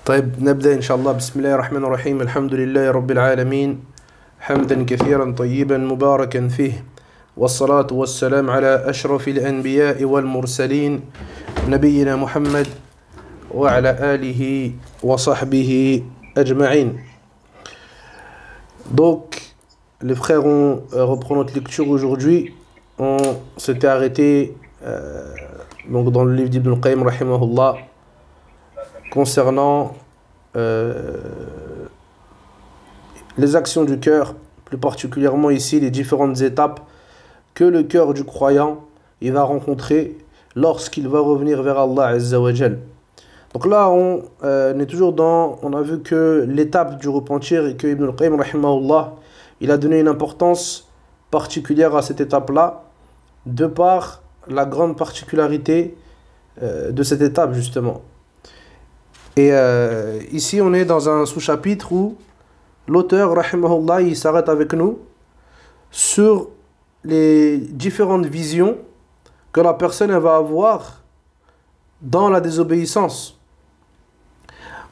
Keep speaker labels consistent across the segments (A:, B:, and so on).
A: طيب نبدأ إن شاء الله بسم الله الرحمن الرحيم الحمد لله رب العالمين حمدا كثيرا طيبا مباركا فيه والصلاة والسلام على أشرف الأنبياء والمرسلين نبينا محمد وعلى آله وصحبه أجمعين. Donc les frères, on reprend notre lecture aujourd'hui. On s'était arrêté donc dans le livre d'Ibn al-Qayyim rahimahullah concernant les actions du cœur, plus particulièrement ici les différentes étapes que le cœur du croyant il va rencontrer lorsqu'il va revenir vers Allah Azza wa Jal. Donc là on est toujours on a vu que l'étape du repentir et que Ibn al-Qayyim rahimahullah il a donné une importance particulière à cette étape-là de par la grande particularité de cette étape justement. Et ici on est dans un sous-chapitre où l'auteur rahimahullah il s'arrête avec nous sur les différentes visions que la personne elle va avoir dans la désobéissance.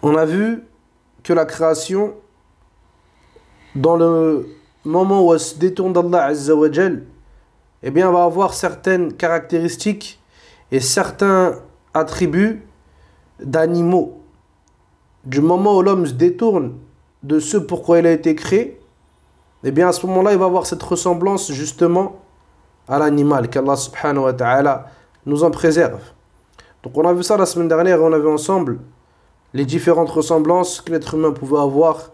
A: On a vu que la création, dans le moment où elle se détourne d'Allah Azza wa Jal, eh bien, elle va avoir certaines caractéristiques et certains attributs d'animaux. Du moment où l'homme se détourne de ce pourquoi il a été créé, eh bien, à ce moment-là, il va avoir cette ressemblance justement à l'animal, qu'Allah subhanahu wa ta'ala nous en préserve. Donc, on a vu ça la semaine dernière et on a vu ensemble les différentes ressemblances que l'être humain pouvait avoir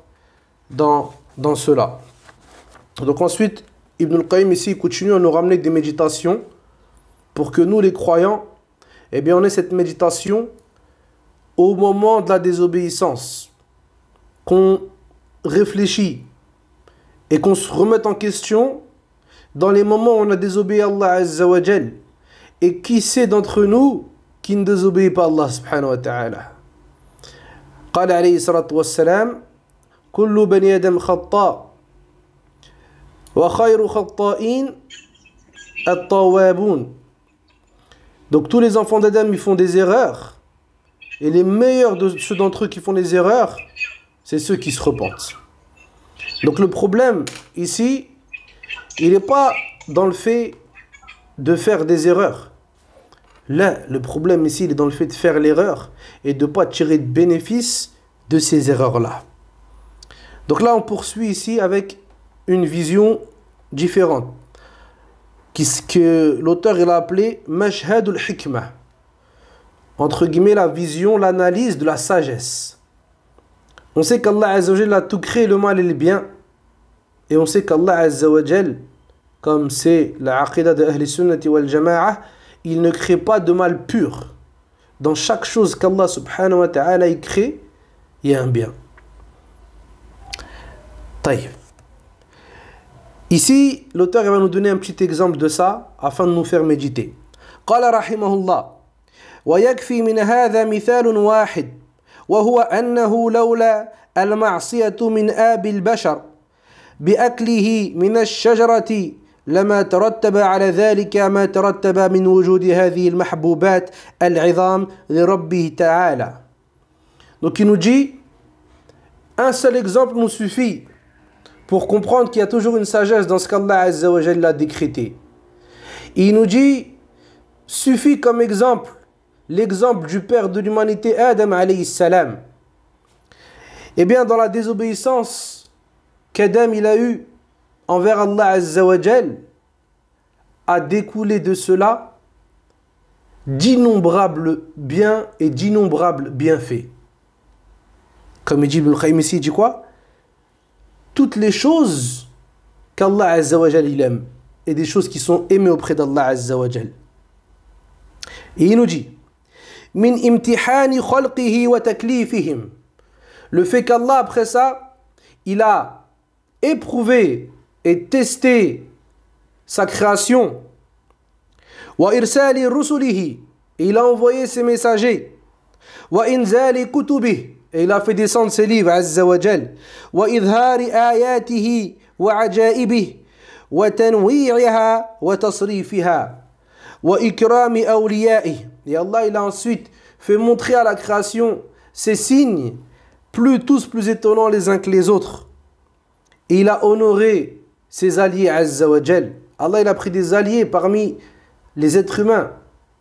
A: dans cela. Donc ensuite, Ibn al-Qayyim ici continue à nous ramener des méditations pour que nous les croyants, eh bien on ait cette méditation au moment de la désobéissance, qu'on réfléchit et qu'on se remette en question dans les moments où on a désobéi à Allah Azza wa Jal. Et qui c'est d'entre nous qui ne désobéit pas à Allah subhanahu wa ta'ala? قال عليه الصلاة والسلام كل بني آدم خطاء وخير خطائين التوابون. Donc tous les enfants d'Adam ils font des erreurs et les meilleurs de ceux d'entre eux qui font des erreurs c'est ceux qui se repentent. Donc le problème ici il n'est pas dans le fait de faire des erreurs. Là, le problème ici, il est dans le fait de faire l'erreur et de ne pas tirer de bénéfice de ces erreurs-là. Donc là, on poursuit ici avec une vision différente, que l'auteur il a appelé Mashhad al-Hikmah. Entre guillemets, la vision, l'analyse de la sagesse. On sait qu'Allah Azza wa Jal a tout créé, le mal et le bien. Et on sait qu'Allah Azza wa Jal, comme c'est la aqidah de Ahl Sunnati wal Jama'ah, il ne crée pas de mal pur. Dans chaque chose qu'Allah subhanahu wa ta'ala il crée, il y a un bien. Taïb. Ici, l'auteur va nous donner un petit exemple de ça afin de nous faire méditer. قال رحمه الله ويكفي من هذا مثال واحد وهو أنه لولا المعصية من آب البشر بأكله من الشجرة لما ترتب على ذلك ما ترتب من وجود هذه المحبوبات العظام لربه تعالى. Donc il nous dit, un seul exemple nous suffit pour comprendre qu'il y a toujours une sagesse dans ce qu'Allah Azza wa Jalla a décrété. Il nous dit, suffit comme exemple, l'exemple du père de l'humanité Adam alayhi salam. Eh bien dans la désobéissance qu'Adam il a eue envers Allah Azza wa Jal, a découlé de cela d'innombrables biens et d'innombrables bienfaits. Comme il dit Ibn al-Qayyim ici, il dit quoi? Toutes les choses qu'Allah Azza wa Jal il aime et des choses qui sont aimées auprès d'Allah Azza wa Jal. Et il nous dit min imtihani khalqihi wa taklifihim, le fait qu'Allah après ça il a éprouvé et testé sa création. Wa irsali rusulihi, il a envoyé ses messagers. Wa inzali kutubihi, et il a fait descendre ses livres Azza wa Jal. Wa idhari ayatihi wa ajaibihi wa tanwi'iha wa tasrifiha wa ikrami awliya'ihi. Et Allah il a ensuite fait montrer à la création ses signes tous plus étonnants les uns que les autres. Et il a honoré ses alliés, Azza wa Jal. Allah, il a pris des alliés parmi les êtres humains.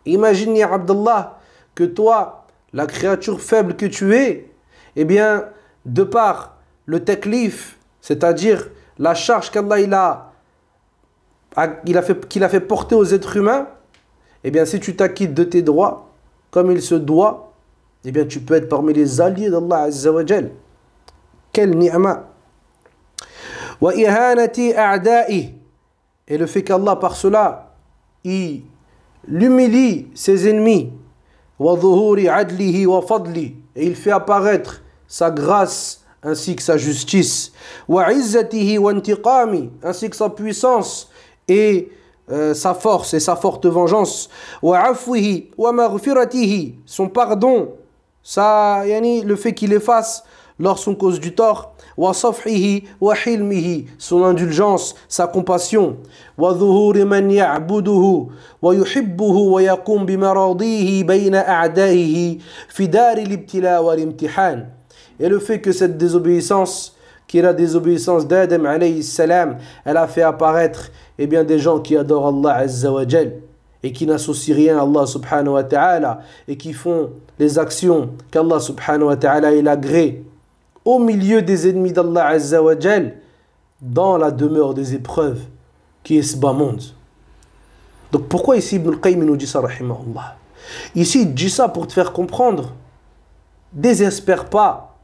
A: Imagine, ya Abdallah, que toi, la créature faible que tu es, eh bien, de par le taklif, c'est-à-dire la charge qu'Allah qu'il a fait porter aux êtres humains, eh bien, si tu t'acquittes de tes droits, comme il se doit, eh bien, tu peux être parmi les alliés d'Allah Azza wa Jal. Quelle ni'ma! Wa ihanati a'da'i. Et le fait qu'Allah, par cela, il humilie ses ennemis. Wa dhuhuri adlihi wa fadli. Et il fait apparaître sa grâce ainsi que sa justice. Wa izzatihi wa intiqami. Ainsi que sa puissance et sa force et sa forte vengeance. Wa afwihi wa maghfiratihi. Son pardon. Le fait qu'il efface lorsqu'on cause du tort. Wa safhihi wa hilmihi. Son indulgence, sa compassion. Wa dhuhuri man ya'buduhu wa yuhibbuhu wa yaqum bimaradihi bayna a'da'ihi fi dari l'ibtila wa l'imtihan. Et le fait que cette désobéissance, qui est la désobéissance d'Adam alayhi salam, elle a fait apparaître bien, des gens qui adorent Allah Azza wa Jal et qui n'associent rien à Allah subhanahu wa ta'ala et qui font les actions qu'Allah subhanahu wa ta'ala il agrée au milieu des ennemis d'Allah Azza wa Jal dans la demeure des épreuves qui est ce bas monde. Donc pourquoi ici Ibn al-Qayyim nous dit ça, rahimahullah? Ici il dit ça pour te faire comprendre, désespère pas.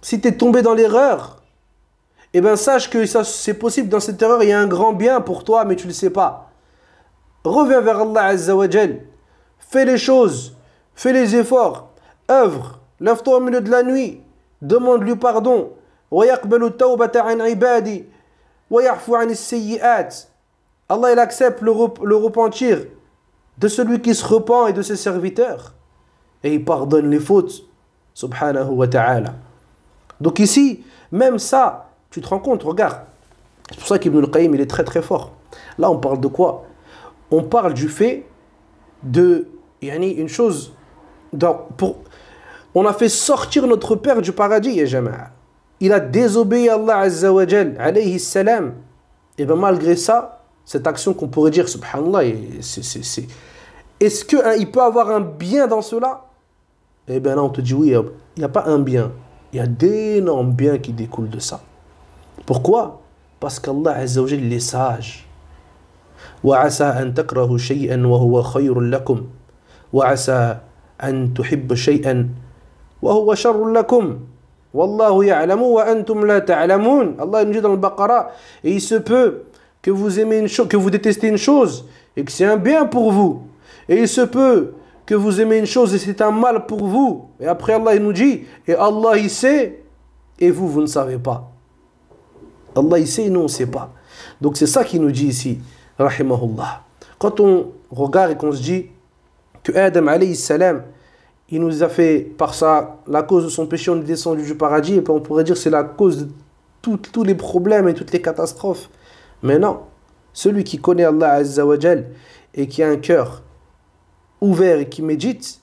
A: Si tu es tombé dans l'erreur, eh bien sache que c'est possible, dans cette erreur il y a un grand bien pour toi, mais tu ne le sais pas. Reviens vers Allah Azza wa Jal, fais les choses, fais les efforts, œuvre, lève-toi au milieu de la nuit, demande-lui pardon. Allah il accepte le repentir de celui qui se repent et de ses serviteurs, et il pardonne les fautes, subhanahu wa ta'ala. Donc ici, même ça, tu te rends compte, regarde. C'est pour ça qu'Ibn al-Qayyim, il est très très fort. Là, on parle de quoi? On parle du fait de, une chose, on a fait sortir notre père du paradis, ya jama'a. Il a désobéi à Allah Azza wa Jal, alayhi salam. Et bien malgré ça, cette action qu'on pourrait dire, subhanallah, est-ce qu'il peut avoir un bien dans cela? Eh bien là, on te dit oui, il n'y a pas un bien. Il y a d'énormes biens qui découlent de ça. Pourquoi? Parce qu'Allah Azza wa Jal, il est sage. وعسى أن تكرهوا شيئا وهو خير لكم وعسى أن تحبوا شيئا وهو شر لكم والله يعلم وأنتم لا تعلمون. Allah nous dit dans le Baqara, et il se peut que vous aimez une chose, que vous détestez une chose et que c'est un bien pour vous, et il se peut que vous aimez une chose et c'est un mal pour vous. Et après Allah il nous dit, et Allah il sait et vous ne savez pas. Allah il sait et nous on ne sait pas. Donc c'est ça qu'il nous dit ici, rahimahullah. Quand on regarde et qu'on se dit que Adam alayhi salam, il nous a fait, par ça, la cause de son péché, on est descendu du paradis, et puis on pourrait dire que c'est la cause de tous les problèmes et toutes les catastrophes. Mais non, celui qui connaît Allah Azza wa Jal et qui a un cœur ouvert et qui médite,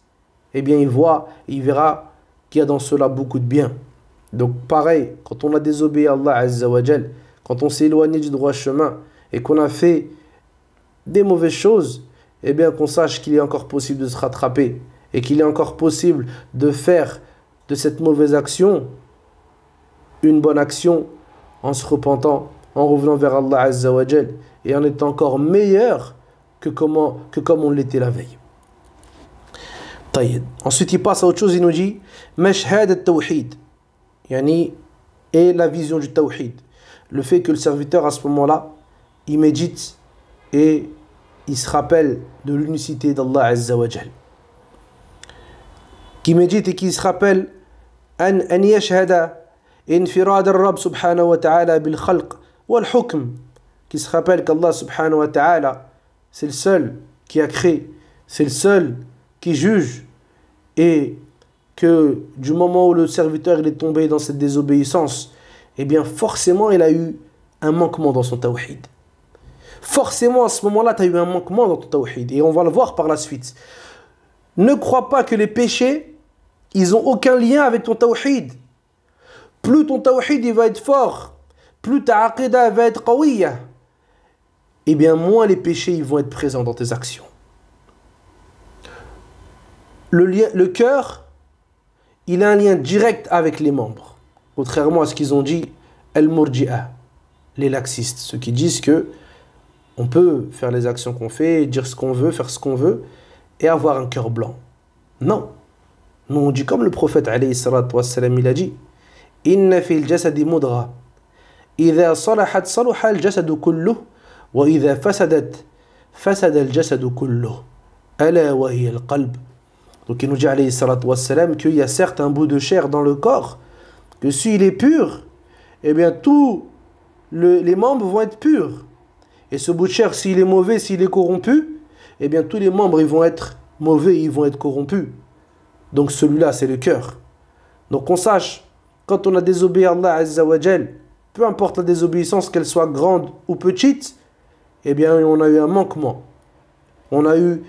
A: eh bien il verra qu'il y a dans cela beaucoup de bien. Donc pareil, quand on a désobéi à Allah Azza wa Jal, quand on s'est éloigné du droit chemin et qu'on a fait des mauvaises choses, eh bien qu'on sache qu'il est encore possible de se rattraper et qu'il est encore possible de faire de cette mauvaise action une bonne action en se repentant, en revenant vers Allah Azza wa Jal et en étant encore meilleur que comme on l'était la veille. Ensuite il passe à autre chose, il nous dit Mashhad al-Tawhid, et la vision du Tawhid, le fait que le serviteur à ce moment-là il médite et il se rappelle de l'unicité d'Allah Azza wa Jal, qui médite et qui se rappelle an yashhada infirad al-Rabb subhanahu wa ta'ala bil khalq wal hukm, qui se rappelle qu'Allah subhanahu wa ta'ala c'est le seul qui a créé, c'est le seul qui juge, et que du moment où le serviteur il est tombé dans cette désobéissance, eh bien forcément il a eu un manquement dans son tawhid. Forcément à ce moment-là tu as eu un manquement dans ton tawhid, et on va le voir par la suite. Ne crois pas que les péchés ils n'ont aucun lien avec ton tawhid. plus ton tawhid il va être fort, plus ta aqidah va être qawiyya, et bien moins les péchés ils vont être présents dans tes actions. Le cœur, il a un lien direct avec les membres. Contrairement à ce qu'ils ont dit, al-murji'a, les laxistes, ceux qui disent que on peut faire les actions qu'on fait, dire ce qu'on veut, faire ce qu'on veut, et avoir un cœur blanc. Non. Nous on dit comme le prophète alayhi salatu wassalam, il a dit Inna fil jasadi mudra idha salahat salaha al jasadu kulluh wa idha fasadat fasada al jasadu kulluh ala wa hiya al qalb. Donc il nous dit alayhi salatu wassalam qu'il y a certes un bout de chair dans le corps, que s'il est pur, eh bien tous les membres vont être purs. Et ce bout de chair, s'il est mauvais, s'il est corrompu, eh bien tous les membres ils vont être mauvais, ils vont être corrompus. Donc celui-là, c'est le cœur. Donc on sache, quand on a désobéi à Allah Azza wa Jal, peu importe la désobéissance, qu'elle soit grande ou petite, eh bien on a eu un manquement. On a eu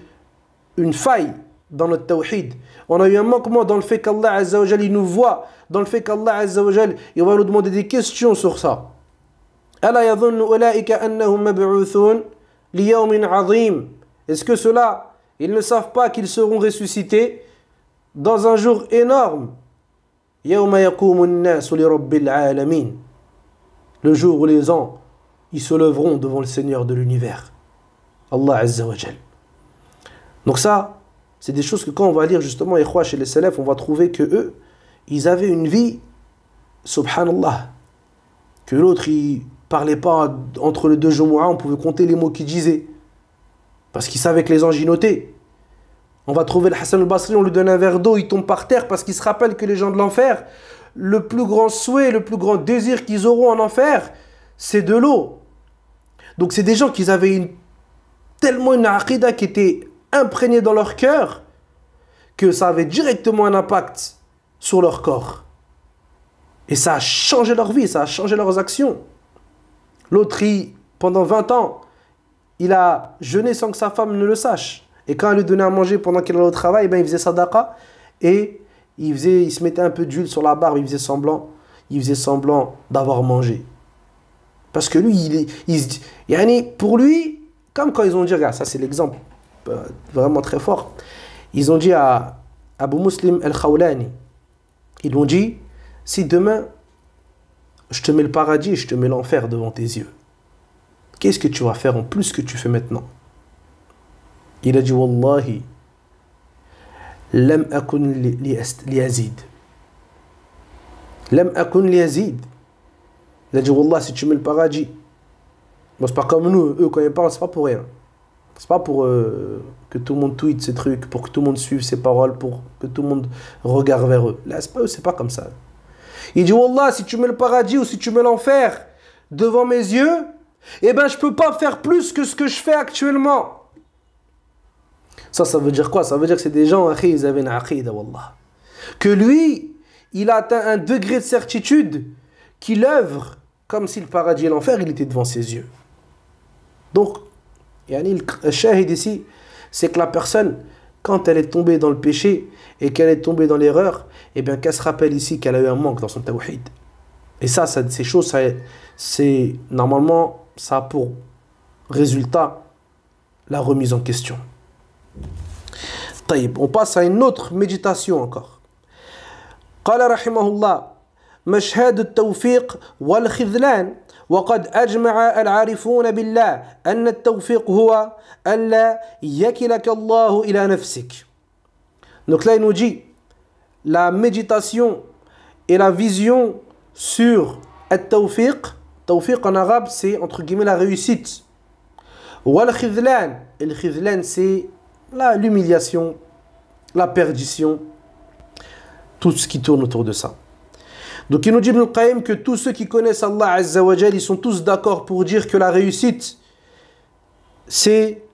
A: une faille dans notre tawhid. On a eu un manquement dans le fait qu'Allah Azza wa Jal, il nous voit, dans le fait qu'Allah Azza wa Jal, il va nous demander des questions sur ça. Ala yadhunnu ulaika annahum mab'uthun li yawmin 'azim. Est-ce que ceux-là, ils ne savent pas qu'ils seront ressuscités dans un jour énorme? Yawma yaqumu an-nasu li rabbil 'alamin. Le jour où les gens, ils se lèveront devant le Seigneur de l'univers. Allah Azza wa Jal. Donc ça, c'est des choses que quand on va lire justement Ikhwa chez les salafs, on va trouver que eux, ils avaient une vie, subhanallah, que l'autre, il parlait pas entre les deux Jumu'ah, on pouvait compter les mots qu'il disait. Parce qu'il savait que les anges y notaient. On va trouver le Hassan al-Basri, on lui donne un verre d'eau, il tombe par terre parce qu'il se rappelle que les gens de l'enfer, le plus grand souhait, le plus grand désir qu'ils auront en enfer, c'est de l'eau. Donc c'est des gens qui avaient tellement une aqidah qui était imprégnée dans leur cœur que ça avait directement un impact sur leur corps. Et ça a changé leur vie, ça a changé leurs actions. L'autre, pendant 20 ans, il a jeûné sans que sa femme ne le sache. Et quand elle lui donnait à manger pendant qu'elle allait au travail, ben, il faisait sadaqa et il se mettait un peu d'huile sur la barbe, il faisait semblant d'avoir mangé. Parce que lui, pour lui, comme quand ils ont dit, regarde, ça c'est l'exemple vraiment très fort, ils ont dit à Abu Muslim al-Khawlani, ils lui ont dit, si demain, je te mets le paradis et je te mets l'enfer devant tes yeux, qu'est-ce que tu vas faire en plus que tu fais maintenant? Il a dit, Wallahi, lam akun li yazid. Lam akun li yazid. Il a dit, Wallah, si tu mets le paradis, bon, c'est pas comme nous, eux quand ils parlent, c'est pas pour rien. C'est pas pour que tout le monde tweete ces trucs, pour que tout le monde suive ses paroles, pour que tout le monde regarde vers eux. Là, c'est pas comme ça. Il dit, Wallah, si tu mets le paradis ou si tu mets l'enfer devant mes yeux, eh ben, je peux pas faire plus que ce que je fais actuellement. Ça veut dire quoi? Ça veut dire que c'est des gens, ils avaient une aqidah, wallah. Que lui, il a atteint un degré de certitude qu'il œuvre comme si le paradis et l'enfer, il était devant ses yeux. Donc, le shahid ici, c'est que la personne, quand elle est tombée dans le péché et qu'elle est tombée dans l'erreur, eh bien, qu'elle se rappelle ici qu'elle a eu un manque dans son tawhid. Et ces choses, c'est normalement, ça a pour résultat la remise en question. طيب, on passe à une autre méditation encore. قال رحمه الله مشهد التوفيق والخذلان وقد أجمع العارفون بالله أن التوفيق هو أن لا يكلك الله إلى نفسك. Donc là il nous dit la méditation et la vision sur التوفيق. Tawfiq en arabe c'est entre guillemets la réussite. والخذلان, et le khidlan c'est l'humiliation, la perdition, tout ce qui tourne autour de ça. Donc il nous dit Ibn al-Qayyim que tous ceux qui connaissent Allah Azza wa Jal, ils sont tous d'accord pour dire que la réussite, c'est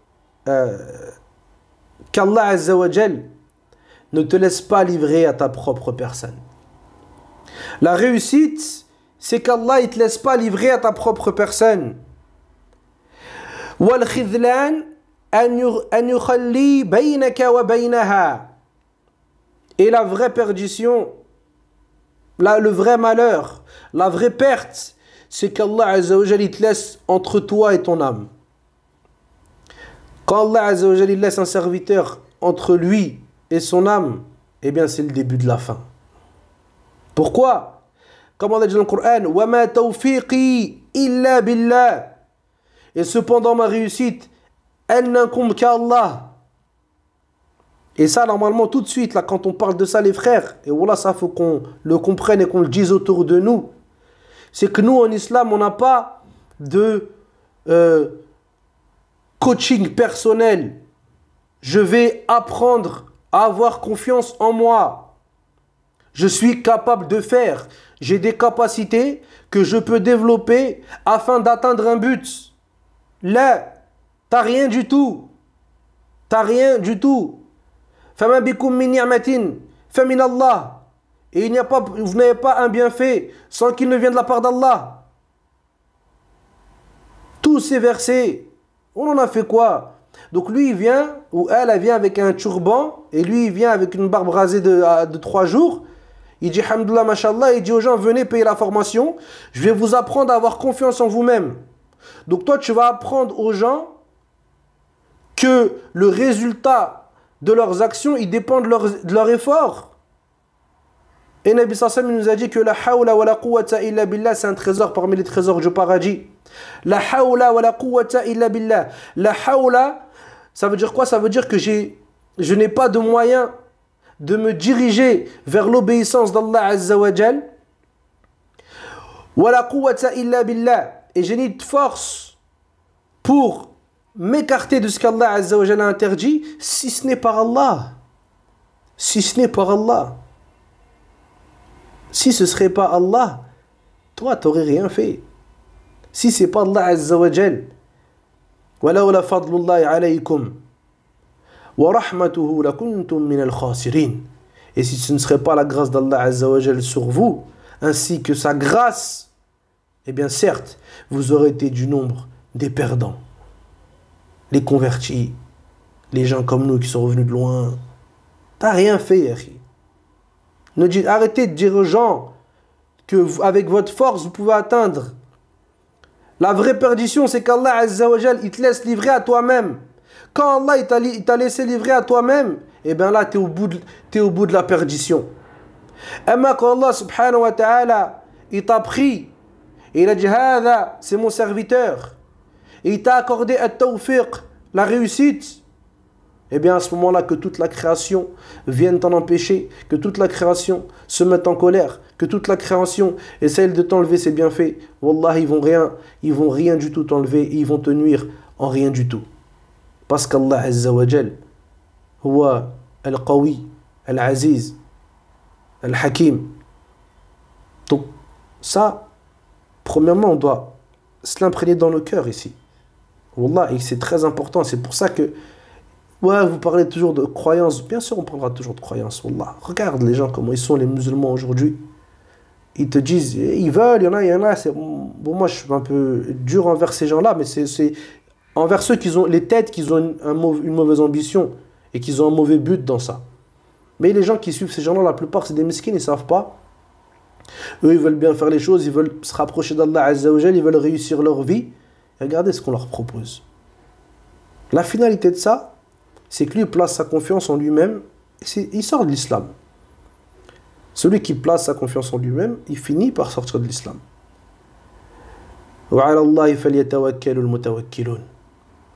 A: qu'Allah Azza wa Jal ne te laisse pas livrer à ta propre personne. La réussite, c'est qu'Allah ne te laisse pas livrer à ta propre personne. Wal khidlan an yukhalli baynaka wa baynaha. Et la vraie perdition, Là, le vrai malheur, la vraie perte, c'est qu'Allah Azza wa Jalla, il te laisse entre toi et ton âme. Quand Allah Azza wa Jalla, il laisse un serviteur entre lui et son âme, eh bien c'est le début de la fin. Pourquoi? Comme Allah dit dans le Coran, وَمَا تَوْفِيقِي إِلَّا بِاللَّهِ. Et cependant ma réussite, elle n'incombe qu'à Allah. Et ça, normalement, tout de suite, là, quand on parle de ça, les frères, et voilà, ça, faut qu'on le comprenne et qu'on le dise autour de nous, c'est que nous, en islam, on n'a pas de coaching personnel. Je vais apprendre à avoir confiance en moi. Je suis capable de faire. J'ai des capacités que je peux développer afin d'atteindre un but. Là, t'as rien du tout. T'as rien du tout. فَمَا بِكُم مِّن نِعْمَةٍ فَمِنَ اللَّهِ. Et vous n'avez pas un bienfait sans qu'il ne vienne de la part d'Allah. Tous ces versets, on en a fait quoi? Donc lui il vient, ou elle vient avec un turban, et lui il vient avec une barbe rasée de 3 jours. Il dit Hamdullah, mashallah, il dit aux gens, venez payer la formation, je vais vous apprendre à avoir confiance en vous-même. Donc toi tu vas apprendre aux gens que le résultat de leurs actions, il dépend de leur effort. Et Nabi Sassam nous a dit que la hawla wa la quwwata illa billah, c'est un trésor parmi les trésors du paradis. La hawla wa la quwwata illa billah. La hawla, ça veut dire quoi? Ça veut dire que je n'ai pas de moyen de me diriger vers l'obéissance d'Allah Azza wa Jal. Wa la quwwata illa billah. Et je n'ai de force pour m'écarter de ce qu'Allah Azza wa Jal a interdit, si ce n'est par Allah. Si ce n'est par Allah. Si ce ne serait pas Allah, toi, tu n'aurais rien fait. Si ce n'est pas Allah Azza wa Jal, وَلَوْلَا فَضْلُ اللَّهِ عَلَيْكُمْ وَرَحْمَتُهُ لَكُنْتُمْ مِنَ الْخَاسِرِينَ. Et si ce ne serait pas la grâce d'Allah Azza wa Jal sur vous, ainsi que sa grâce, eh bien certes, vous aurez été du nombre des perdants. Les convertis, les gens comme nous qui sont revenus de loin. T'as rien fait, Yahri. Arrêtez de dire aux gens qu'avec votre force, vous pouvez atteindre. La vraie perdition, c'est qu'Allah Azza wa Jal, il te laisse livrer à toi-même. Quand Allah il t'a laissé livrer à toi-même, eh bien là, tu es au bout de la perdition. Et quand Allah subhanahu wa ta'ala, il t'a pris, et il a dit, Hada, c'est mon serviteur. Et il t'a accordé at-tawfiq, la réussite. Eh bien à ce moment-là, que toute la création vienne t'en empêcher, que toute la création se mette en colère, que toute la création essaie de t'enlever ses bienfaits. Wallah, ils vont rien du tout t'enlever, ils vont te nuire en rien du tout. Parce qu'Allah Azza wa Jal, huwa al-qawi, al-aziz, al-hakim. Donc ça, premièrement, on doit se l'imprégner dans nos cœurs ici. Wallah, et c'est très important. C'est pour ça que ouais, vous parlez toujours de croyance. Bien sûr, on parlera toujours de croyance. Wallah. Regarde les gens, comment ils sont, les musulmans aujourd'hui. Ils te disent, ils veulent, il y en a. Bon, moi, je suis un peu dur envers ces gens-là, mais c'est envers ceux qui ont les têtes, qui ont une mauvaise ambition et qui ont un mauvais but dans ça. Mais les gens qui suivent ces gens-là, la plupart, c'est des miskines, ils ne savent pas. Eux, ils veulent bien faire les choses, ils veulent se rapprocher d'Allah Azza wa Jal, ils veulent réussir leur vie. Et regardez ce qu'on leur propose. La finalité de ça, c'est que lui place sa confiance en lui-même, et il sort de l'islam. Celui qui place sa confiance en lui-même, il finit par sortir de l'islam.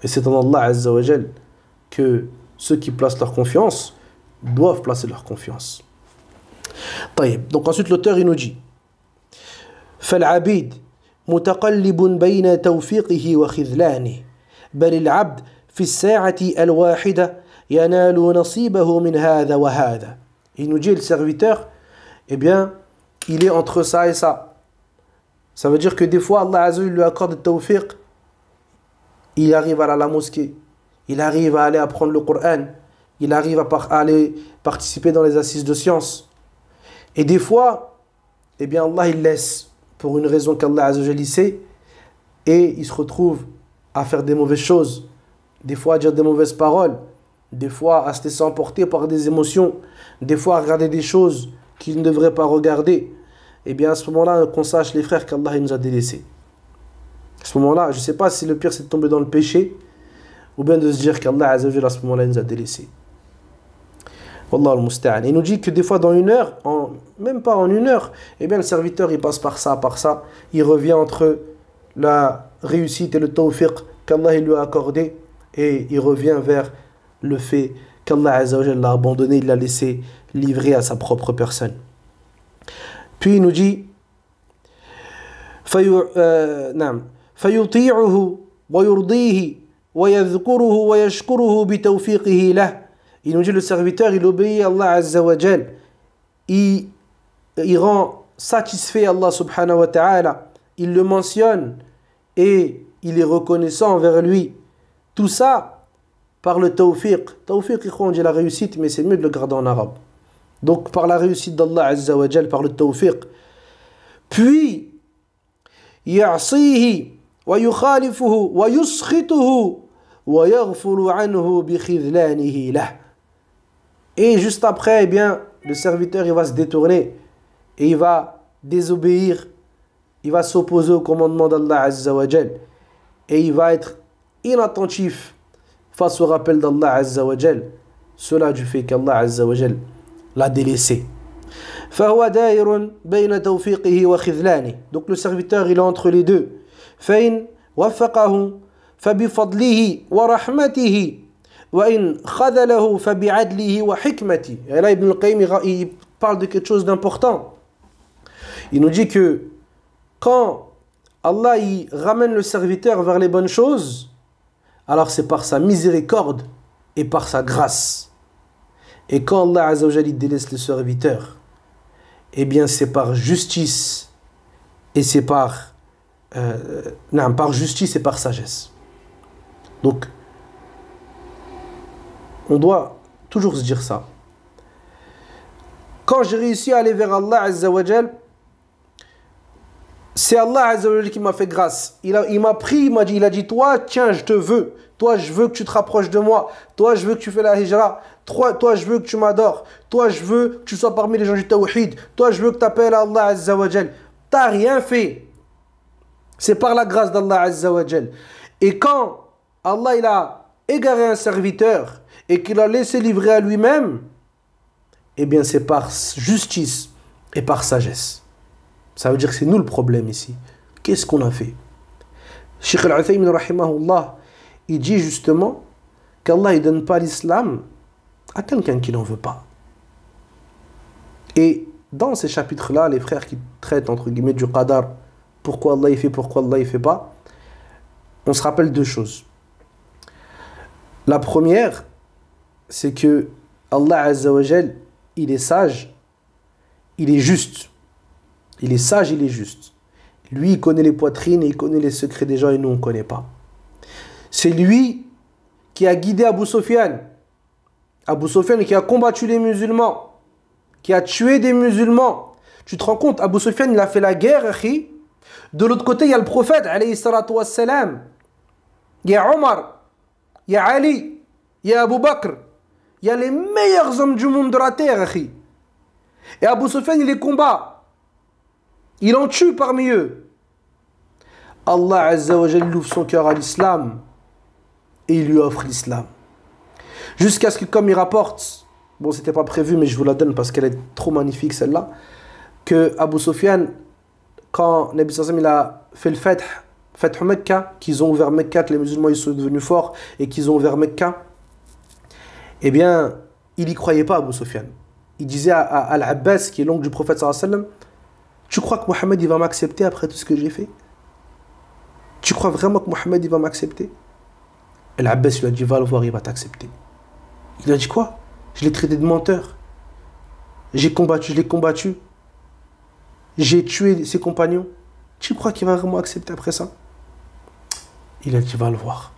A: Et c'est en Allah Azza wa Jal que ceux qui placent leur confiance doivent placer leur confiance. Donc ensuite l'auteur il nous dit فالعبيد متقلب بين توفيقه وخذلانه بل العبد في الساعة الواحدة ينال نصيبه من هذا وهذا. Il nous dit le serviteur, eh bien, il est entre ça et ça. Ça veut dire que des fois Allah Azza wa Jal lui accorde le tawfiq, il arrive à aller à la mosquée, il arrive à aller apprendre le Coran, il arrive à aller participer dans les assises de sciences. Et des fois, eh bien Allah il laisse pour une raison qu'Allah Azza wa Jal sait, et il se retrouve à faire des mauvaises choses, des fois à dire des mauvaises paroles, des fois à se laisser emporter par des émotions, des fois à regarder des choses qu'il ne devrait pas regarder. eh bien à ce moment-là, qu'on sache les frères qu'Allah nous a délaissés. À ce moment-là, je ne sais pas si le pire c'est de tomber dans le péché, ou bien de se dire qu'Allah Azza wa Jalla à ce moment-là nous a délaissés. Wallah al-musta'an. Il nous dit que des fois dans une heure, même pas en une heure, eh bien le serviteur il passe par ça, il revient entre la réussite et le tawfiq qu'Allah lui a accordé, et il revient vers le fait qu'Allah Azza wa Jalla l'a abandonné, il l'a laissé livré à sa propre personne. Puis il nous dit فيطيعه ويرضيه ويذكره ويشكره بتوفيقه له. Il nous dit le serviteur, il obéit à Allah Azza wa Jal. Il rend satisfait Allah subhanahu wa ta'ala. Il le mentionne et il est reconnaissant envers lui. Tout ça par le tawfiq. Tawfiq, on dit la réussite, mais c'est mieux de le garder en arabe. Donc par la réussite d'Allah Azza wa Jal, par le tawfiq. Puis, يعصيه ويخالفه ويسخطه ويغفر عنه بخذلانه له. Et juste après, eh bien, le serviteur il va se détourner et il va désobéir, il va s'opposer au commandement d'Allah Azza wa Jal et il va être inattentif face au rappel d'Allah Azza wa Jal, cela du fait qu'Allah Azza wa Jal l'a délaissé. فهو دائر بين توفيقه وخذلانه. Donc le serviteur il est entre les deux. فإن وفقه فبفضله ورحمته وإن خذله فبعدله وحكمته. Et là Ibn al-Qayyim il parle de quelque chose d'important. Il nous dit que quand Allah il ramène le serviteur vers les bonnes choses, alors c'est par sa miséricorde et par sa grâce. Et quand Allah Azza wa Jalla délaisse le serviteur, eh bien c'est par justice et c'est par justice et par sagesse. Donc on doit toujours se dire ça. Quand j'ai réussi à aller vers Allah Azza wa Jal, c'est Allah Azza wa Jal qui m'a fait grâce. Il m'a pris, il a dit toi tiens je te veux, toi je veux que tu te rapproches de moi, toi je veux que tu fais la hijra, toi je veux que tu m'adores, toi je veux que tu sois parmi les gens du tawhid, toi je veux que tu appelles à Allah Azza wa Jal. T'as rien fait. C'est par la grâce d'Allah Azza wa Jal. Et quand Allah il a égaré un serviteur et qu'il a laissé livrer à lui-même, eh bien c'est par justice et par sagesse. Ça veut dire que c'est nous le problème ici. Qu'est-ce qu'on a fait? Cheikh Al-Uthaymin rahimahullah, il dit justement qu'Allah ne donne pas l'islam à quelqu'un qui n'en veut pas. Et dans ces chapitres-là, les frères qui traitent entre guillemets du qadar, pourquoi Allah il fait, pourquoi Allah il fait pas, on se rappelle deux choses. La première, c'est que Allah Azza wa Jal, il est sage, il est juste. Il est sage, il est juste. Lui, il connaît les poitrines et il connaît les secrets des gens et nous, on ne connaît pas. C'est lui qui a guidé Abu Sufyan. Abu Sufyan qui a combattu les musulmans, qui a tué des musulmans. Tu te rends compte, Abu Sufyan, il a fait la guerre, akhi. De l'autre côté, il y a le prophète, alayhi salatu wassalam. Il y a Omar, il y a Ali, il y a Abu Bakr. Il y a les meilleurs hommes du monde de la terre, akhi. Et Abu Sufyan, il les combat. Il en tue parmi eux. Allah Azza wa Jalla ouvre son cœur à l'islam et il lui offre l'islam. Jusqu'à ce que, comme il rapporte, bon c'était pas prévu mais je vous la donne parce qu'elle est trop magnifique celle-là, que Abu Sufyan, quand Nabi sallallahu alayhi wa sallam il a fait le Fath Mecca, qu'ils ont ouvert Mecca, que les musulmans ils sont devenus forts et qu'ils ont ouvert Mecca, eh bien il n'y croyait pas Abu Sufyan. Il disait à Al-Abbas, qui est l'oncle du prophète sallallahu alayhi wa sallam, tu crois que Mohammed il va m'accepter après tout ce que j'ai fait? Tu crois vraiment que Mohammed il va m'accepter? Et l'Abbas lui a dit va le voir, il va t'accepter. Il a dit quoi? Je l'ai traité de menteur. Je l'ai combattu. J'ai tué ses compagnons. Tu crois qu'il va vraiment accepter après ça? Il a dit va le voir.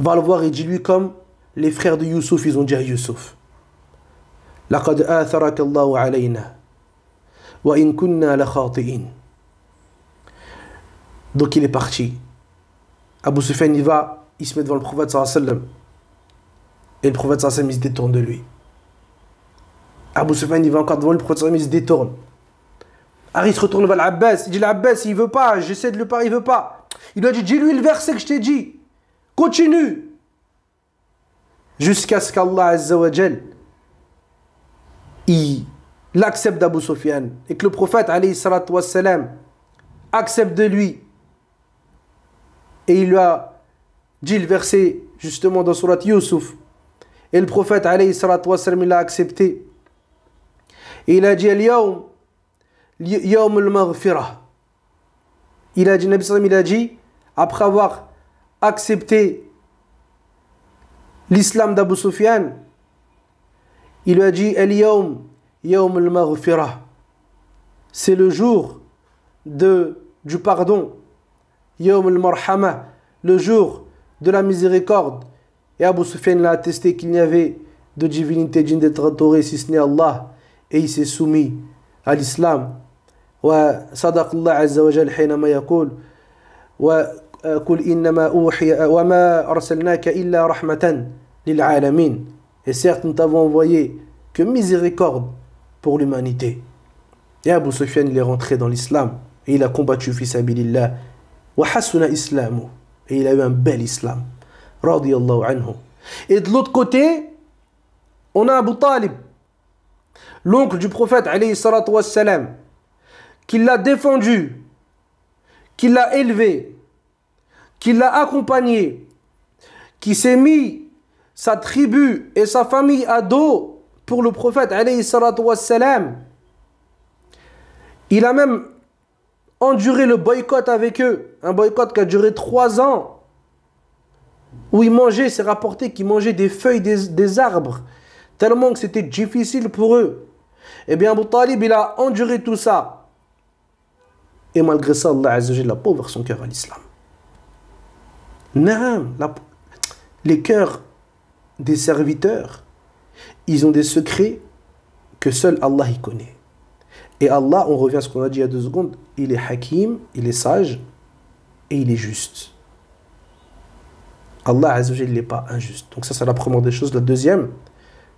A: Va le voir et dis-lui comme les frères de Youssouf, ils ont dit à Youssouf. لقد آثرك الله علينا. Donc il est parti. Abu Sufyan il va, il se met devant le prophète sallallahu alayhi wa sallam. Et le prophète sallallahu alayhi wa sallam il se détourne de lui. Abu Sufyan il va encore devant le prophète sallallahu alayhi wa sallam, il se détourne. Harry se retourne vers l'Abbas. Il dit l'Abbas, il veut pas. J'essaie de lui parler, il veut pas. Il lui a dit, dis-lui le verset que je t'ai dit. Continue. Jusqu'à ce qu'Allah Azza wa Jal, il l'accepte d'Abu Sufyan. Et que le prophète, alayhi salatu wassalam, accepte de lui. Et il lui a dit le verset, justement, dans surat Yusuf. Et le prophète, alayhi salatu wassalam, il l'a accepté. Et il a dit, Al-Yawm, Yawm al-Maghfirah. Il a dit, Nabi sallam, il a dit, après avoir accepté l'islam d'Abu Sufyan, il lui a dit, Al-Yawm, Yawm al-Maghfirah. C'est le jour du pardon. Yawm al-Marhamah, le jour de la miséricorde. Et Abu Sufyan l'a attesté qu'il n'y avait de divinité digne d'être adorée si ce n'est Allah. Et il s'est soumis à l'islam. وصدق الله عز وجل حينما يقول وقل إنما أوحي وما أرسلناك إلا رحمة للعالمين. Et certes, nous t'avons envoyé que miséricorde pour l'humanité. Et Abu Sufyan, il est rentré dans l'islam et il a combattu fi sabilillah. Wa hasuna islamu. Et il a eu un bel islam. Radiyallahu anhu. Et de l'autre côté, on a Abu Talib, l'oncle du prophète, alayhi salatu wassalam, qui l'a défendu, qui l'a élevé, qui l'a accompagné, qui s'est mis sa tribu et sa famille à dos pour le prophète, alayhi salatu wassalam. Il a même enduré le boycott avec eux, un boycott qui a duré 3 ans, où ils mangeaient, c'est rapporté qu'ils mangeaient des feuilles des arbres, tellement que c'était difficile pour eux. Eh bien, Abu Talib, il a enduré tout ça. Et malgré ça, Allah Azza wa Jalla n'a pas ouvert son cœur à l'islam. Non, les cœurs des serviteurs, ils ont des secrets que seul Allah y connaît. Et Allah, on revient à ce qu'on a dit il y a 2 secondes, il est hakim, il est sage et il est juste. Allah Azza wa Jalla n'est pas injuste. Donc ça, c'est la première des choses. La deuxième,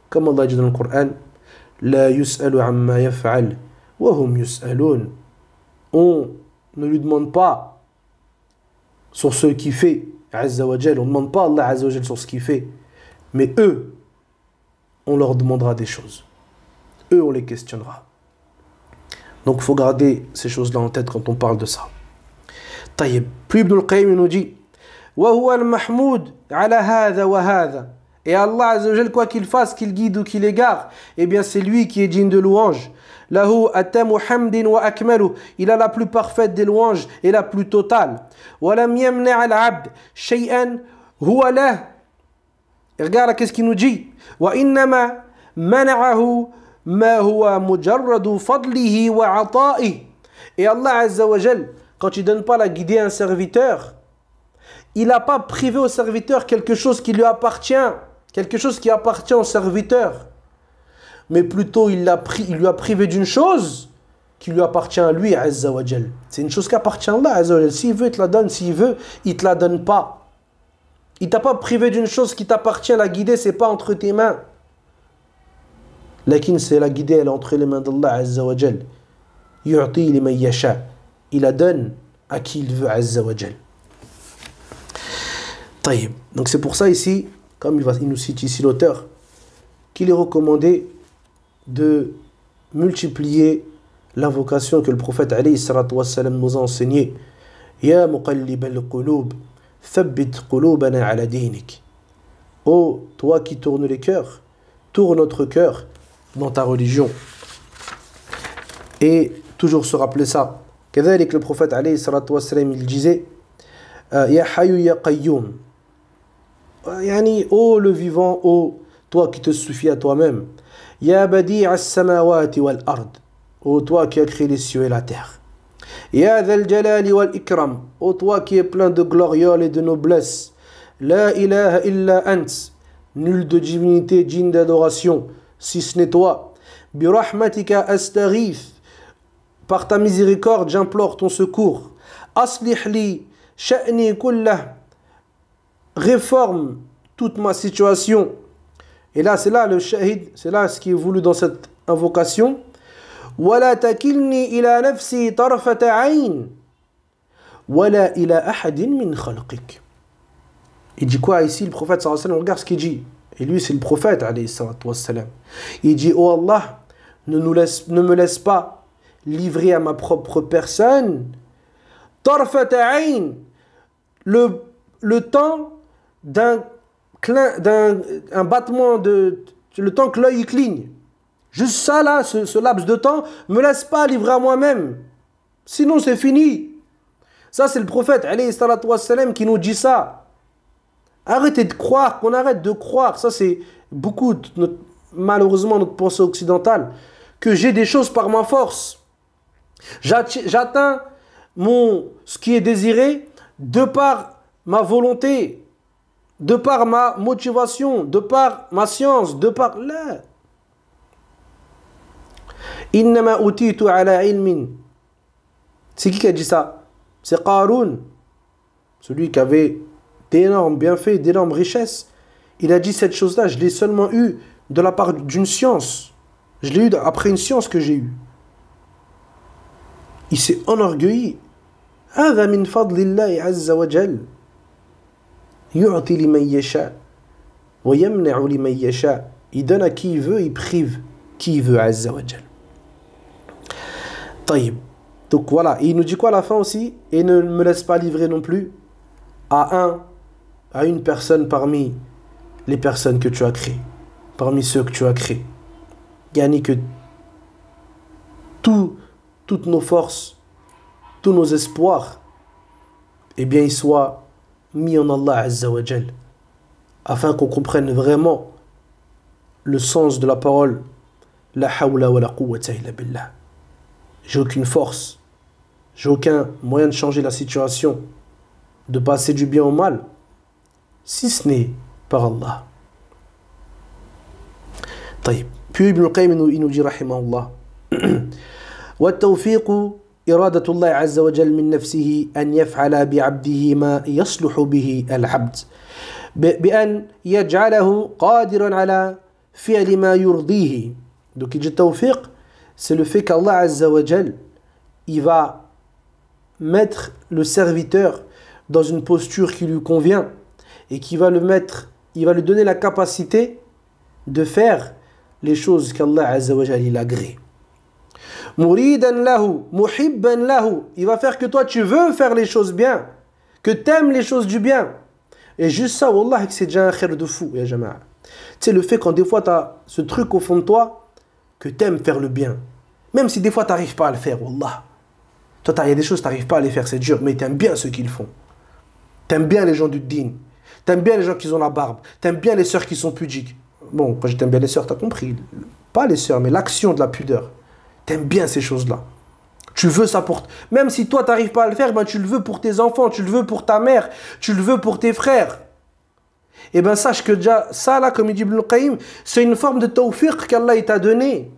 A: comme Allah dit dans le Coran, La yus'alu amma yaf'al wa hum yus'alun. On ne lui demande pas sur ce qu'il fait, Azza wa Jal. On ne demande pas à Allah Azza wa Jal sur ce qu'il fait. Mais eux, on leur demandera des choses. Eux, on les questionnera. Donc, il faut garder ces choses-là en tête quand on parle de ça. Taïb. Puis Ibn al-Qayyim nous dit وَهُوَ الْمَحْمُودِ عَلَى هَذَا وَهَذَا. Et Allah Azza wa Jal, quoi qu'il fasse, qu'il guide ou qu'il égare, eh bien c'est lui qui est digne de louange. Lahu atamu hamdin wa akmalu. Il a la plus parfaite des louanges et la plus totale. Walam yamna al-abd shay'an huwa lah. Et regarde qu'est-ce qu'il nous dit. Wa innama mana'ahu ma huwa mujarradu fadlihi wa ata'i. Et Allah Azza wa Jal, quand il donne pas la guidée à un serviteur, il n'a pas privé au serviteur quelque chose qui lui appartient, quelque chose qui appartient au serviteur. Mais plutôt il lui a privé d'une chose qui lui appartient à lui, Azza wa Jal. C'est une chose qui appartient à Allah, Azza wa Jal. S'il veut, il te la donne. S'il veut, il ne te la donne pas. Il t'a pas privé d'une chose qui t'appartient. La guider, c'est pas entre tes mains. Lakin, c'est la guider, elle est entre les mains d'Allah, Azza wa Jal. Yu'ti liman yasha. Il la donne à qui il veut, Azza wa Jal. Taïb. Donc c'est pour ça ici, comme il nous cite ici l'auteur, qu'il est recommandé de multiplier l'invocation que le prophète alayhi salatu wassalam nous a enseignée. Ya muqallib al-qulub, thabbit qulubana ala dinik. Oh, toi qui tournes les cœurs, tourne notre cœur dans ta religion. Et toujours se rappeler ça. Kadhalik, le prophète alayhi salatu wassalam, il disait Ya hayyu ya qayyum. Yani, oh le vivant, oh toi qui te suffis à toi-même. Ya badi' as-samawati wal ard. Ô toi qui as créé les cieux et la terre. Ya dhal jalali wal ikram. Ô toi qui es plein de gloriole et de noblesse. La ilaha illa ant. Nul de divinité digne d'adoration, si ce n'est toi. Bi rahmatika astaghith. Par ta miséricorde, j'implore ton secours. Aslih li sha'ni kullah. Réforme toute ma situation. Et là, c'est là le shahid, c'est là ce qui est voulu dans cette invocation. ولا تكلني إلى نفسي طرفة عين ولا إلى أحد من خلقك. Il dit quoi ici le prophète sallallahu alayhi wa sallam? Regarde ce qu'il dit. Et lui c'est le prophète alayhi salatu wa sallam. Il dit oh Allah, ne me laisse pas livrer à ma propre personne tarfata ayn, le temps d'un battement de le temps que l'œil cligne. Juste ça là, ce laps de temps, me laisse pas livrer à moi-même. Sinon c'est fini. Ça c'est le prophète alayhi salatu wa sallam qui nous dit ça. Arrêtez de croire, qu'on arrête de croire. Ça c'est beaucoup malheureusement notre pensée occidentale, que j'ai des choses par ma force. J'atteins ce qui est désiré de par ma volonté, de par ma motivation, de par ma science, de par... Là. Innama utitu ala ilmin. C'est qui a dit ça? C'est Qarun, celui qui avait d'énormes bienfaits, d'énormes richesses. Il a dit cette chose-là, je l'ai seulement eu de la part d'une science. Je l'ai eu après une science que j'ai eue. Il s'est enorgueilli. هذا من فضل الله عز وجل يعطي لمن يشاء ويمنع لمن يشاء. Il donne à qui il veut, il prive qui il veut عز وجل. طيب. Donc voilà, et il nous dit quoi à la fin aussi? Et ne me laisse pas livrer non plus à une personne parmi les personnes que tu as créées, parmi ceux que tu as créés. Yani que toutes nos forces, tous nos espoirs, eh bien, ils soient mis en Allah Azza wa Jal, afin qu'on comprenne vraiment le sens de la parole La hawla wa la quwwata illa billah. J'ai aucune force, j'ai aucun moyen de changer la situation, de passer du bien au mal, si ce n'est par Allah. طيب. Puis Ibn al-Qayyim il nous dit rahimahullah والتوفيق إرادة الله عز وجل من نفسه أن يفعل بعبده ما يصلح به العبد بأن يجعله قادرا على فعل ما يرضيه. Donc il dit tawfiq, c'est le fait qu'Allah Azza wa Jal, il va mettre le serviteur dans une posture qui lui convient et qui va il va lui donner la capacité de faire les choses qu'Allah Azza wa Jal il agrée. Muridan lahu, muhibban lahu, il va faire que toi tu veux faire les choses bien, que t'aimes les choses du bien. Et juste ça, wallah, c'est déjà un khair de fou, ya jama'a. Tu sais, le fait quand des fois tu as ce truc au fond de toi, que t'aimes faire le bien, même si des fois tu n'arrives pas à le faire, wallah. Toi, il y a des choses, tu n'arrives pas à les faire, c'est dur, mais tu aimes bien ceux qui le font. Tu aimes bien les gens du din, tu aimes bien les gens qui ont la barbe, tu aimes bien les sœurs qui sont pudiques. Bon, quand je t'aime bien les sœurs, tu as compris. Pas les sœurs, mais l'action de la pudeur. Tu aimes bien ces choses-là. Tu veux ça pour... Même si toi, tu n'arrives pas à le faire, ben, tu le veux pour tes enfants, tu le veux pour ta mère, tu le veux pour tes frères. Et bien, sache que déjà, ça, là, comme il dit Ibn al-Qayyim, c'est une forme de tawfiq qu'Allah t'a donné.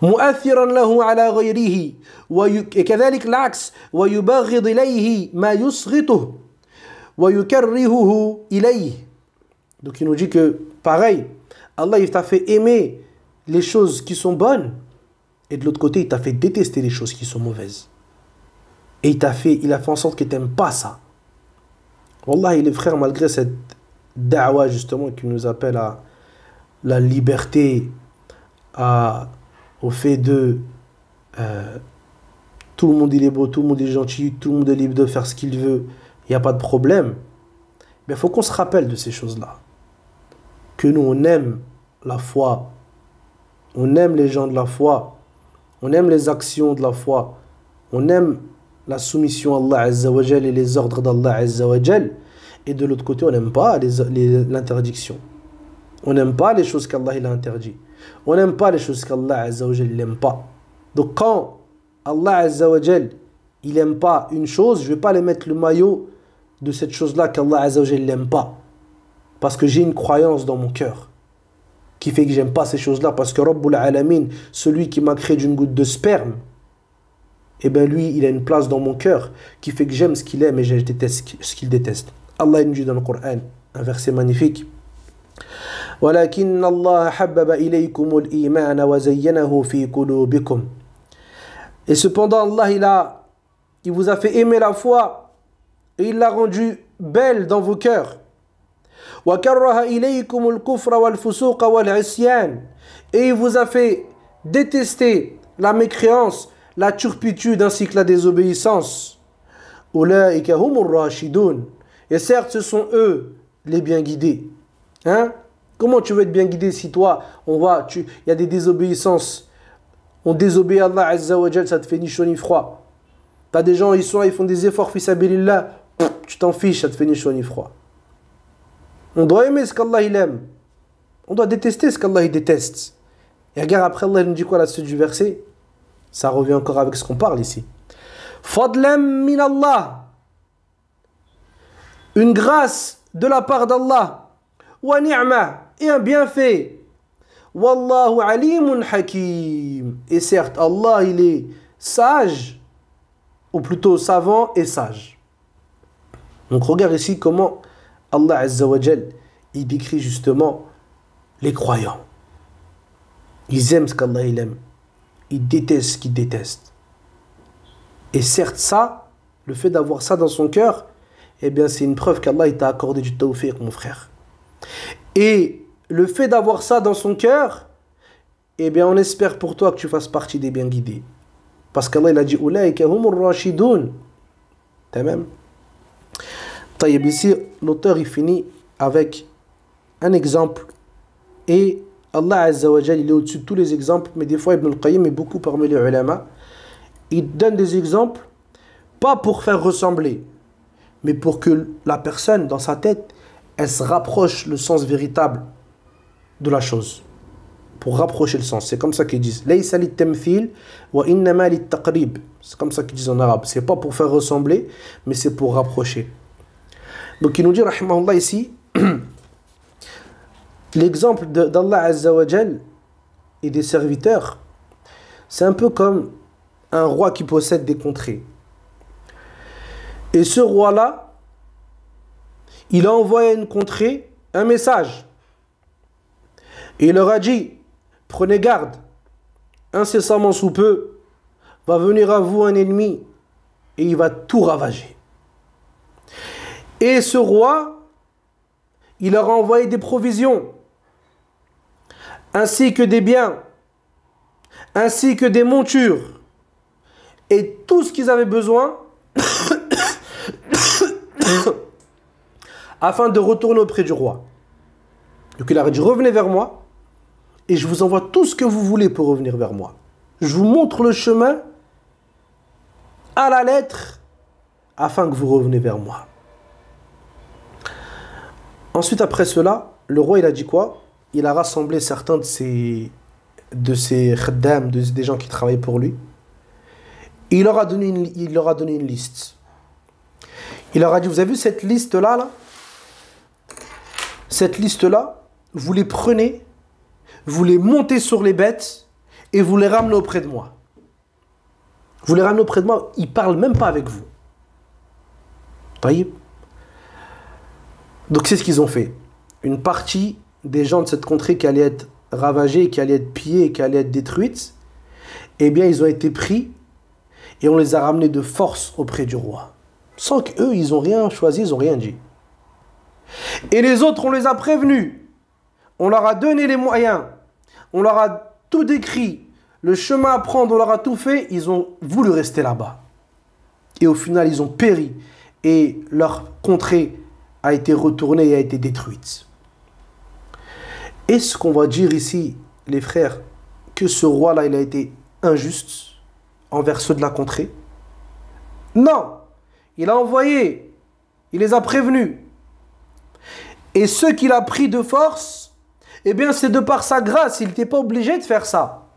A: مؤثرا له على غيره وكذلك العكس ويبغض إليه ما يسخطه ويكرهه إليه. Donc il nous dit que pareil, Allah il t'a fait aimer les choses qui sont bonnes et de l'autre côté il t'a fait détester les choses qui sont mauvaises. Et il a fait en sorte que tu n'aimes pas ça. Wallahi les frères, malgré cette da'wa justement qui nous appelle à la liberté, au fait de tout le monde il est beau, tout le monde est gentil, tout le monde est libre de faire ce qu'il veut, il n'y a pas de problème. Mais il faut qu'on se rappelle de ces choses-là. Que nous on aime la foi, on aime les gens de la foi, on aime les actions de la foi, on aime la soumission à Allah Azza wa Jal et les ordres d'Allah Azza wa Jal, et de l'autre côté on n'aime pas l'interdiction. On n'aime pas les choses qu'Allah il a interdit. On n'aime pas les choses qu'Allah Azza wa Jal n'aime pas. Donc quand Allah Azza wa Jal il n'aime pas une chose, je ne vais pas les mettre le maillot de cette chose-là qu'Allah Azza wa Jal n'aime pas. Parce que j'ai une croyance dans mon cœur qui fait que j'aime pas ces choses-là. Parce que Rabbul Alamin, celui qui m'a créé d'une goutte de sperme, eh bien lui, il a une place dans mon cœur qui fait que j'aime ce qu'il aime et je déteste ce qu'il déteste. Allah nous dit dans le Coran, un verset magnifique. ولكن الله حبب إليكم الإيمان وزينه في قلوبكم. Et cependant Allah il vous a fait aimer la foi et il l'a rendue belle dans vos cœurs. وكره إليكم الكفر والفسوق والعصيان. Et il vous a fait détester la mécréance, la turpitude ainsi que la désobéissance. أولئك هم الراشدون. Et certes ce sont eux les bien guidés. Hein? Comment tu veux être bien guidé si toi, il y a des désobéissances, on désobéit à Allah Azza wa Jal, ça te fait ni chaud ni froid. T'as des gens, ils font des efforts, fi sabilillah, tu t'en fiches, ça te fait ni chaud ni froid. On doit aimer ce qu'Allah il aime. On doit détester ce qu'Allah il déteste. Et regarde après Allah il nous dit quoi la suite du verset? Ça revient encore avec ce qu'on parle ici. Fadlam min Allah. Une grâce de la part d'Allah. Wa ni'ma. Et un bienfait. Wallahu alimun hakim. Et certes, Allah, il est sage, ou plutôt savant et sage. Donc regarde ici comment Allah Azza wa Jal, il décrit justement les croyants. Ils aiment ce qu'Allah il aime. Ils détestent ce qu'il déteste. Et certes, ça, le fait d'avoir ça dans son cœur, eh bien c'est une preuve qu'Allah t'a accordé du tawfiq, mon frère. Et le fait d'avoir ça dans son cœur, eh bien on espère pour toi que tu fasses partie des bien guidés. Parce qu'Allah il a dit Ulaika humur rashidoun. T'as même. Taïb, ici, l'auteur il finit avec un exemple. Et Allah Azza wa Jal, il est au-dessus de tous les exemples, mais des fois Ibn al-Qayyim et beaucoup parmi les ulama, il donne des exemples, pas pour faire ressembler, mais pour que la personne, dans sa tête, elle se rapproche le sens véritable de la chose. Pour rapprocher le sens. C'est comme ça qu'ils disent. Laysa lit-tamthil wa innama lit-taqrib. C'est comme ça qu'ils disent en arabe. C'est pas pour faire ressembler, mais c'est pour rapprocher. Donc il nous dit, rahimahullah, ici, l'exemple d'Allah Azza wa Jal et des serviteurs, c'est un peu comme un roi qui possède des contrées. Et ce roi-là, il a envoyé à une contrée un message. Et il leur a dit, prenez garde, incessamment sous peu, va venir à vous un ennemi et il va tout ravager. Et ce roi, il leur a envoyé des provisions, ainsi que des biens, ainsi que des montures, et tout ce qu'ils avaient besoin, afin de retourner auprès du roi. Donc il a dit, revenez vers moi, et je vous envoie tout ce que vous voulez pour revenir vers moi. Je vous montre le chemin à la lettre, afin que vous reveniez vers moi. Ensuite, après cela, le roi, il a dit quoi? Il a rassemblé certains de ses khaddam, des gens qui travaillaient pour lui. Et il leur a donné une liste. Il leur a dit, vous avez vu cette liste-là, là? Cette liste-là, vous les prenez, vous les montez sur les bêtes et vous les ramenez auprès de moi. Vous les ramenez auprès de moi, ils ne parlent même pas avec vous. Taïb. Donc c'est ce qu'ils ont fait. Une partie des gens de cette contrée qui allaient être ravagés, qui allaient être pillés, qui allaient être détruites, eh bien ils ont été pris et on les a ramenés de force auprès du roi. Sans qu'eux, ils n'ont rien choisi, ils n'ont rien dit. Et les autres, on les a prévenus. On leur a donné les moyens. On leur a tout décrit. Le chemin à prendre, on leur a tout fait. Ils ont voulu rester là-bas. Et au final, ils ont péri. Et leur contrée a été retournée et a été détruite. Est-ce qu'on va dire ici, les frères, que ce roi-là, il a été injuste envers ceux de la contrée? Non. Il a envoyé. Il les a prévenus. Et ceux qu'il a pris de force, eh bien c'est de par sa grâce, il n'était pas obligé de faire ça.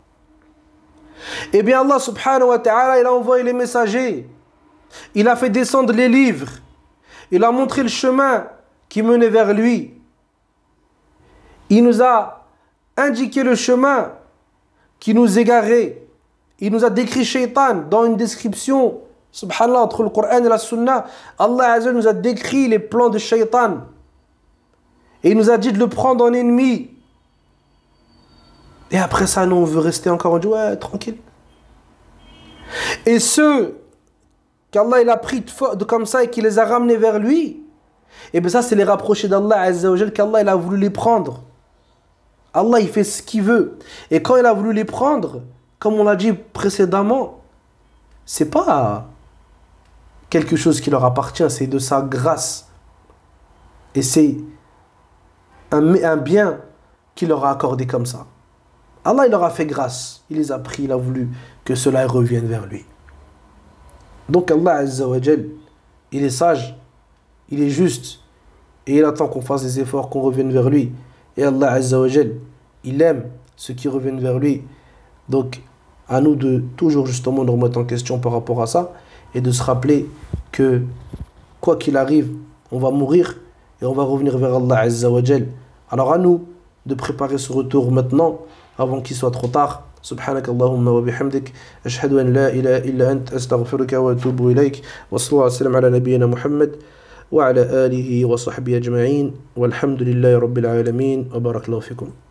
A: Eh bien Allah subhanahu wa ta'ala, il a envoyé les messagers, il a fait descendre les livres, il a montré le chemin qui menait vers lui. Il nous a indiqué le chemin qui nous égarait. Il nous a décrit Shaitan dans une description, subhanallah, entre le Coran et la Sunna. Allah Azza nous a décrit les plans de Shaitan. Et il nous a dit de le prendre en ennemi. Et après ça, nous, on veut rester encore, on dit, ouais, tranquille. Et ceux qu'Allah il a pris comme ça et qui les a ramenés vers lui, et bien ça, c'est les rapprocher d'Allah Azza wa Jal, qu'Allah il a voulu les prendre. Allah, il fait ce qu'il veut. Et quand il a voulu les prendre, comme on l'a dit précédemment, c'est pas quelque chose qui leur appartient, c'est de sa grâce. Et c'est un bien qu'il leur a accordé comme ça. Allah, il leur a fait grâce. Il les a pris, il a voulu que cela revienne vers lui. Donc Allah Azza wa Jal, il est sage, il est juste, et il attend qu'on fasse des efforts, qu'on revienne vers lui. Et Allah Azza wa Jal, il aime ceux qui reviennent vers lui. Donc, à nous de toujours justement nous remettre en question par rapport à ça, et de se rappeler que, quoi qu'il arrive, on va mourir, et on va revenir vers Allah Azza wa Jal. Alors à nous de préparer ce retour maintenant, avant qu'il soit trop tard. سبحانك اللهم وبحمدك أشهد أن لا إله إلا أنت أستغفرك وأتوب إليك وصلى الله وسلم على نبينا محمد وعلى آله وصحبه أجمعين والحمد لله رب العالمين وبارك الله فيكم.